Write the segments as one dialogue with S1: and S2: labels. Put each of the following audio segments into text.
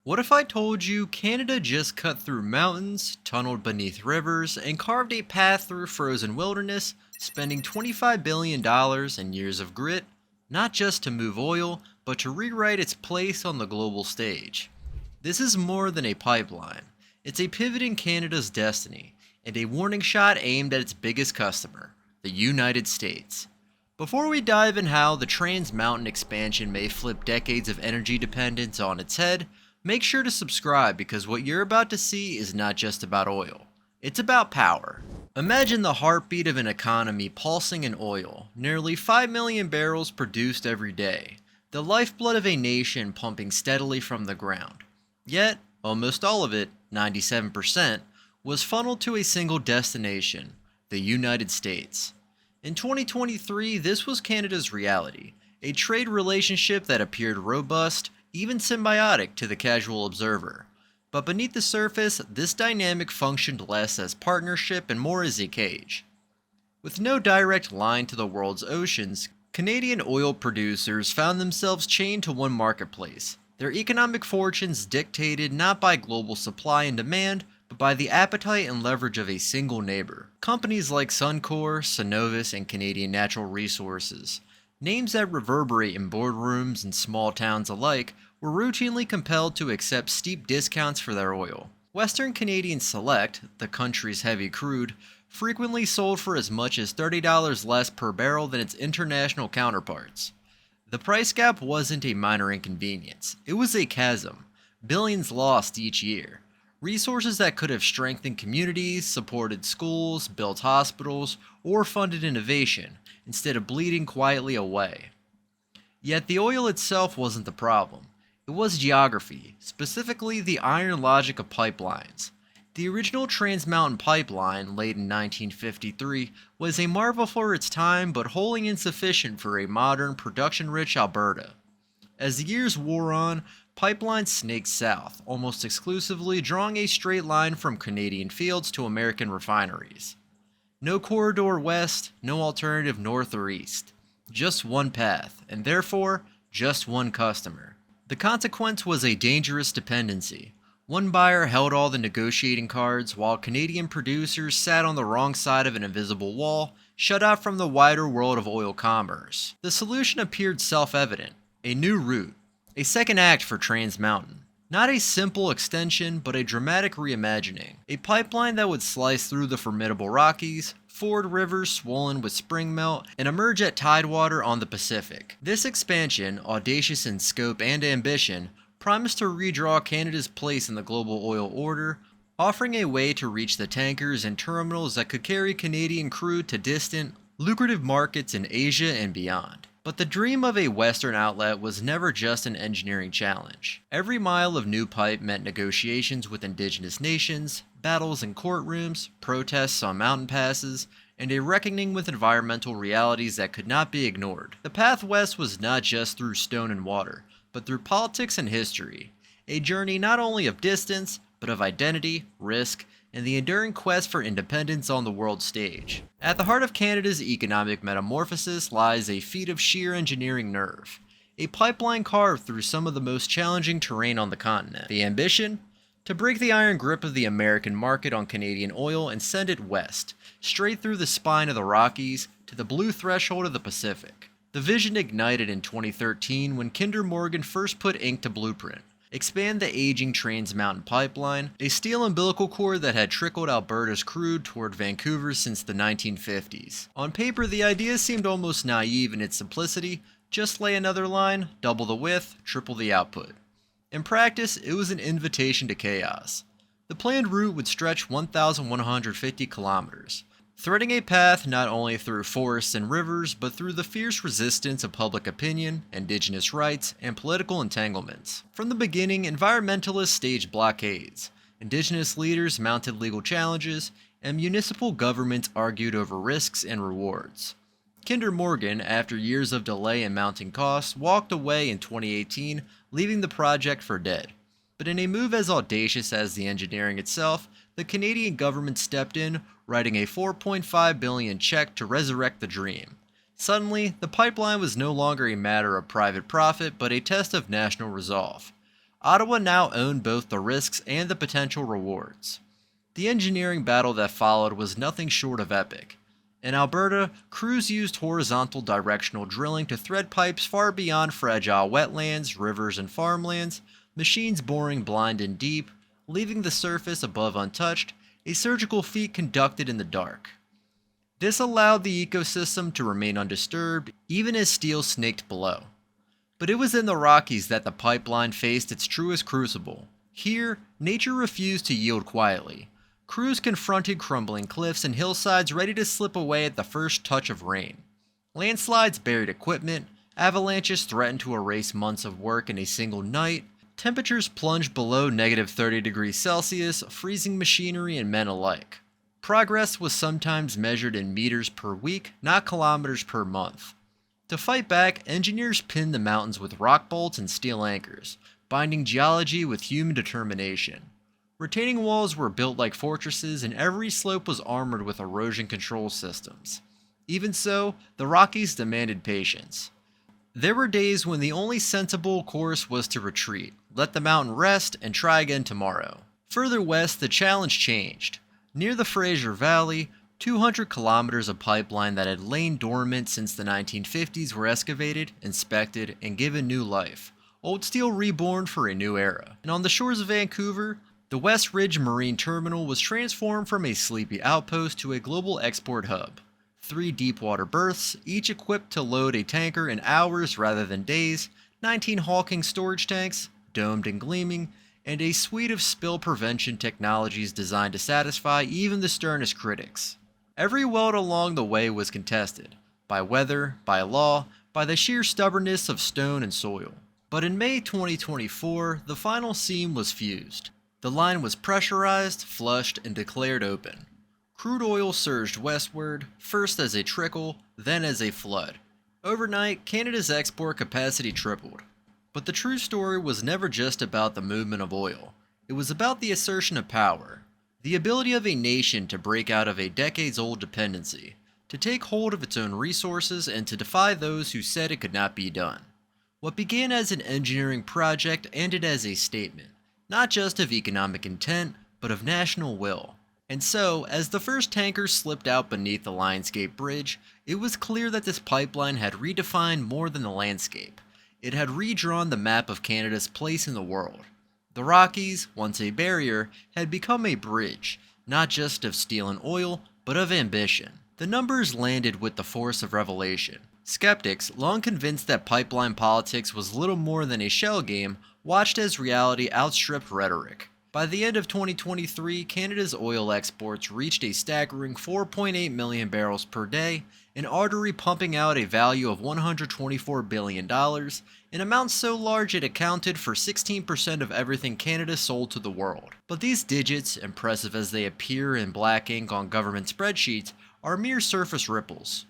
S1: What if I told you Canada just cut through mountains, tunneled beneath rivers, and carved a path through frozen wilderness, spending $25 billion and years of grit, not just to move oil, but to rewrite its place on the global stage? This is more than a pipeline. It's a pivot in Canada's destiny, and a warning shot aimed at its biggest customer, the United States. Before we dive in how the Trans Mountain expansion may flip decades of energy dependence on its head, make sure to subscribe because what you're about to see is not just about oil. It's about power. Imagine the heartbeat of an economy pulsing in oil, nearly 5 million barrels produced every day, the lifeblood of a nation pumping steadily from the ground. Yet, almost all of it, 97%, was funneled to a single destination, the United States. In 2023, this was Canada's reality, a trade relationship that appeared robust, even symbiotic to the casual observer. But beneath the surface, this dynamic functioned less as partnership and more as a cage. With no direct line to the world's oceans, Canadian oil producers found themselves chained to one marketplace, their economic fortunes dictated not by global supply and demand, but by the appetite and leverage of a single neighbor. Companies like Suncor, Cenovus, and Canadian Natural Resources, names that reverberate in boardrooms and small towns alike, were routinely compelled to accept steep discounts for their oil. Western Canadian Select, the country's heavy crude, frequently sold for as much as $30 less per barrel than its international counterparts. The price gap wasn't a minor inconvenience, it was a chasm, billions lost each year. Resources that could have strengthened communities, supported schools, built hospitals, or funded innovation, instead of bleeding quietly away. Yet the oil itself wasn't the problem. It was geography, specifically the iron logic of pipelines. The original Trans Mountain Pipeline, laid in 1953, was a marvel for its time but wholly insufficient for a modern, production-rich Alberta. As the years wore on, pipelines snaked south, almost exclusively drawing a straight line from Canadian fields to American refineries. No corridor west, no alternative north or east. Just one path, and therefore, just one customer. The consequence was a dangerous dependency. One buyer held all the negotiating cards, while Canadian producers sat on the wrong side of an invisible wall, shut out from the wider world of oil commerce. The solution appeared self-evident: a new route, a second act for Trans Mountain. Not a simple extension, but a dramatic reimagining. A pipeline that would slice through the formidable Rockies, ford rivers swollen with spring melt, and emerge at tidewater on the Pacific. This expansion, audacious in scope and ambition, promised to redraw Canada's place in the global oil order, offering a way to reach the tankers and terminals that could carry Canadian crude to distant, lucrative markets in Asia and beyond. But the dream of a Western outlet was never just an engineering challenge. Every mile of new pipe meant negotiations with indigenous nations, battles in courtrooms, protests on mountain passes, and a reckoning with environmental realities that could not be ignored. The path west was not just through stone and water, but through politics and history, a journey not only of distance, but of identity, risk, and the enduring quest for independence on the world stage. At the heart of Canada's economic metamorphosis lies a feat of sheer engineering nerve, a pipeline carved through some of the most challenging terrain on the continent. The ambition? To break the iron grip of the American market on Canadian oil and send it west, straight through the spine of the Rockies, to the blue threshold of the Pacific. The vision ignited in 2013 when Kinder Morgan first put ink to blueprint. Expand the aging Trans Mountain Pipeline, a steel umbilical cord that had trickled Alberta's crude toward Vancouver since the 1950s. On paper, the idea seemed almost naive in its simplicity: just lay another line, double the width, triple the output. In practice, it was an invitation to chaos. The planned route would stretch 1,150 kilometers, threading a path not only through forests and rivers, but through the fierce resistance of public opinion, indigenous rights, and political entanglements. From the beginning, environmentalists staged blockades, indigenous leaders mounted legal challenges, and municipal governments argued over risks and rewards. Kinder Morgan, after years of delay and mounting costs, walked away in 2018, leaving the project for dead. But in a move as audacious as the engineering itself, the Canadian government stepped in, writing a $4.5 billion check to resurrect the dream. Suddenly, the pipeline was no longer a matter of private profit, but a test of national resolve. Ottawa now owned both the risks and the potential rewards. The engineering battle that followed was nothing short of epic. In Alberta, crews used horizontal directional drilling to thread pipes far beyond fragile wetlands, rivers, and farmlands, machines boring blind and deep, leaving the surface above untouched, a surgical feat conducted in the dark. This allowed the ecosystem to remain undisturbed, even as steel snaked below. But it was in the Rockies that the pipeline faced its truest crucible. Here, nature refused to yield quietly. Crews confronted crumbling cliffs and hillsides ready to slip away at the first touch of rain. Landslides buried equipment, avalanches threatened to erase months of work in a single night, temperatures plunged below -30 degrees Celsius, freezing machinery and men alike. Progress was sometimes measured in meters per week, not kilometers per month. To fight back, engineers pinned the mountains with rock bolts and steel anchors, binding geology with human determination. Retaining walls were built like fortresses, and every slope was armored with erosion control systems. Even so, the Rockies demanded patience. There were days when the only sensible course was to retreat, let the mountain rest, and try again tomorrow. Further west, the challenge changed. Near the Fraser Valley, 200 kilometers of pipeline that had lain dormant since the 1950s were excavated, inspected, and given new life. Old steel reborn for a new era. And on the shores of Vancouver, the West Ridge Marine Terminal was transformed from a sleepy outpost to a global export hub. 3 deepwater berths, each equipped to load a tanker in hours rather than days, 19 hulking storage tanks, domed and gleaming, and a suite of spill prevention technologies designed to satisfy even the sternest critics. Every weld along the way was contested, by weather, by law, by the sheer stubbornness of stone and soil. But in May 2024, the final seam was fused. The line was pressurized, flushed, and declared open. Crude oil surged westward, first as a trickle, then as a flood. Overnight, Canada's export capacity tripled. But the true story was never just about the movement of oil. It was about the assertion of power. The ability of a nation to break out of a decades-old dependency, to take hold of its own resources, and to defy those who said it could not be done. What began as an engineering project ended as a statement, not just of economic intent, but of national will. And so, as the first tankers slipped out beneath the Lionsgate Bridge, it was clear that this pipeline had redefined more than the landscape. It had redrawn the map of Canada's place in the world. The Rockies, once a barrier, had become a bridge, not just of steel and oil, but of ambition. The numbers landed with the force of revelation. Skeptics, long convinced that pipeline politics was little more than a shell game, watched as reality outstripped rhetoric. By the end of 2023, Canada's oil exports reached a staggering 4.8 million barrels per day, an artery pumping out a value of $124 billion, an amount so large it accounted for 16% of everything Canada sold to the world. But these digits, impressive as they appear in black ink on government spreadsheets, are mere surface ripples.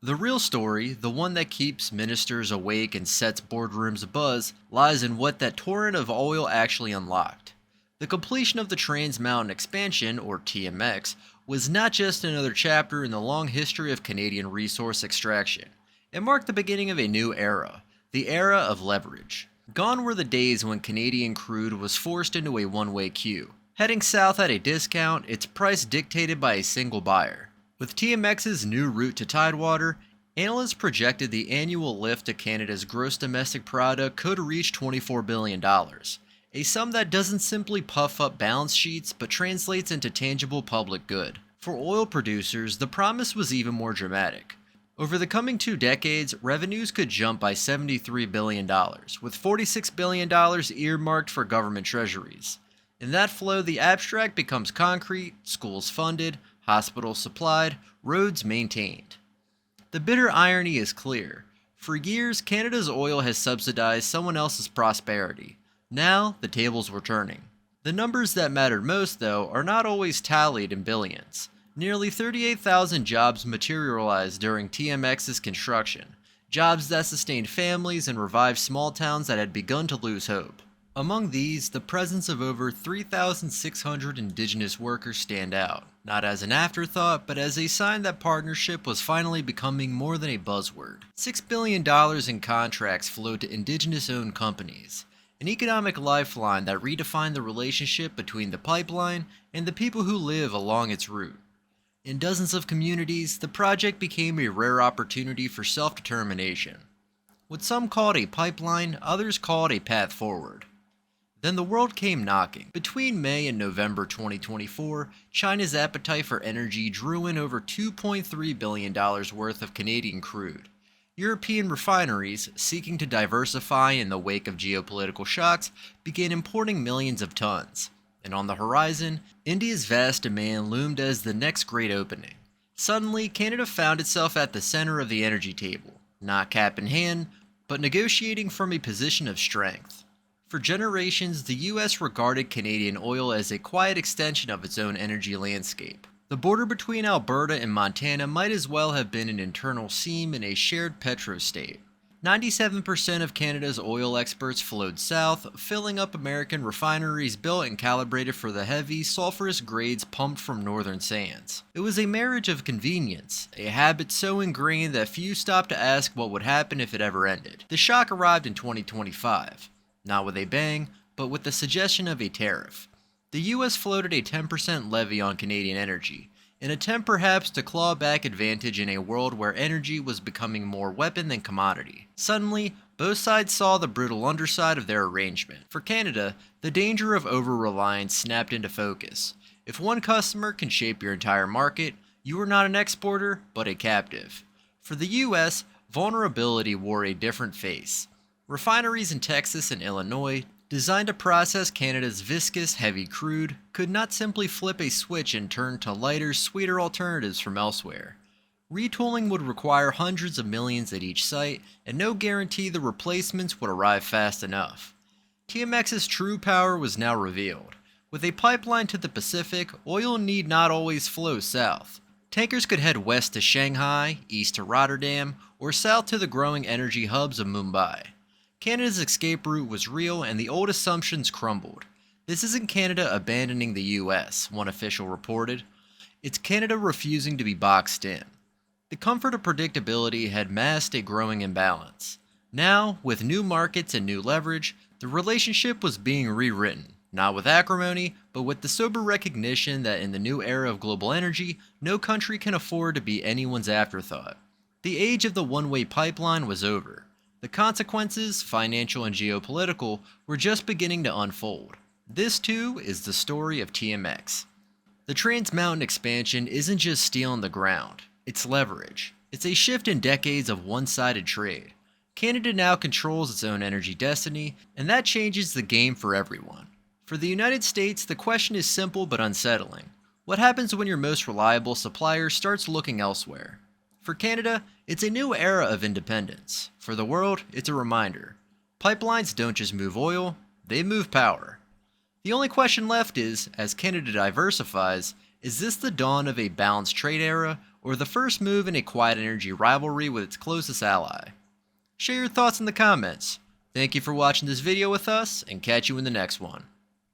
S1: The real story, the one that keeps ministers awake and sets boardrooms abuzz, lies in what that torrent of oil actually unlocked. The completion of the Trans Mountain Expansion, or TMX, was not just another chapter in the long history of Canadian resource extraction. It marked the beginning of a new era, the era of leverage. Gone were the days when Canadian crude was forced into a one-way queue, heading south at a discount, its price dictated by a single buyer. With TMX's new route to Tidewater, analysts projected the annual lift to Canada's gross domestic product could reach $24 billion. A sum that doesn't simply puff up balance sheets, but translates into tangible public good. For oil producers, the promise was even more dramatic. Over the coming 2 decades, revenues could jump by $73 billion, with $46 billion earmarked for government treasuries. In that flow, the abstract becomes concrete, schools funded, hospitals supplied, roads maintained. The bitter irony is clear. For years, Canada's oil has subsidized someone else's prosperity. Now, the tables were turning. The numbers that mattered most, though, are not always tallied in billions. Nearly 38,000 jobs materialized during TMX's construction, jobs that sustained families and revived small towns that had begun to lose hope. Among these, the presence of over 3,600 Indigenous workers stand out, not as an afterthought, but as a sign that partnership was finally becoming more than a buzzword. $6 billion in contracts flowed to Indigenous-owned companies. an economic lifeline that redefined the relationship between the pipeline and the people who live along its route. In dozens of communities, the project became a rare opportunity for self-determination. What some called a pipeline, others called a path forward. Then the world came knocking. Between May and November 2024, China's appetite for energy drew in over $2.3 billion worth of Canadian crude. European refineries, seeking to diversify in the wake of geopolitical shocks, began importing millions of tons. And on the horizon, India's vast demand loomed as the next great opening. Suddenly, Canada found itself at the center of the energy table, not cap in hand, but negotiating from a position of strength. For generations, the US regarded Canadian oil as a quiet extension of its own energy landscape. The border between Alberta and Montana might as well have been an internal seam in a shared petrostate. 97% of Canada's oil exports flowed south, filling up American refineries built and calibrated for the heavy, sulfurous grades pumped from northern sands. It was a marriage of convenience, a habit so ingrained that few stopped to ask what would happen if it ever ended. The shock arrived in 2025. Not with a bang, but with the suggestion of a tariff. The US floated a 10% levy on Canadian energy, an attempt perhaps to claw back advantage in a world where energy was becoming more weapon than commodity. Suddenly, both sides saw the brutal underside of their arrangement. For Canada, the danger of over-reliance snapped into focus. If one customer can shape your entire market, you are not an exporter, but a captive. For the US, vulnerability wore a different face. Refineries in Texas and Illinois, designed to process Canada's viscous, heavy crude, could not simply flip a switch and turn to lighter, sweeter alternatives from elsewhere. Retooling would require hundreds of millions at each site, and no guarantee the replacements would arrive fast enough. TMX's true power was now revealed. With a pipeline to the Pacific, oil need not always flow south. Tankers could head west to Shanghai, east to Rotterdam, or south to the growing energy hubs of Mumbai. Canada's escape route was real and the old assumptions crumbled. This isn't Canada abandoning the US, one official reported. It's Canada refusing to be boxed in. The comfort of predictability had masked a growing imbalance. Now, with new markets and new leverage, the relationship was being rewritten, not with acrimony, but with the sober recognition that in the new era of global energy, no country can afford to be anyone's afterthought. The age of the one-way pipeline was over. The consequences, financial and geopolitical, were just beginning to unfold. This, too, is the story of TMX. The Trans Mountain expansion isn't just steel on the ground, it's leverage. It's a shift in decades of one-sided trade. Canada now controls its own energy destiny, and that changes the game for everyone. For the United States, the question is simple but unsettling. What happens when your most reliable supplier starts looking elsewhere? For Canada, it's a new era of independence. For the world, it's a reminder. Pipelines don't just move oil, they move power. The only question left is, as Canada diversifies, is this the dawn of a balanced trade era, or the first move in a quiet energy rivalry with its closest ally? Share your thoughts in the comments. Thank you for watching this video with us, and catch you in the next one.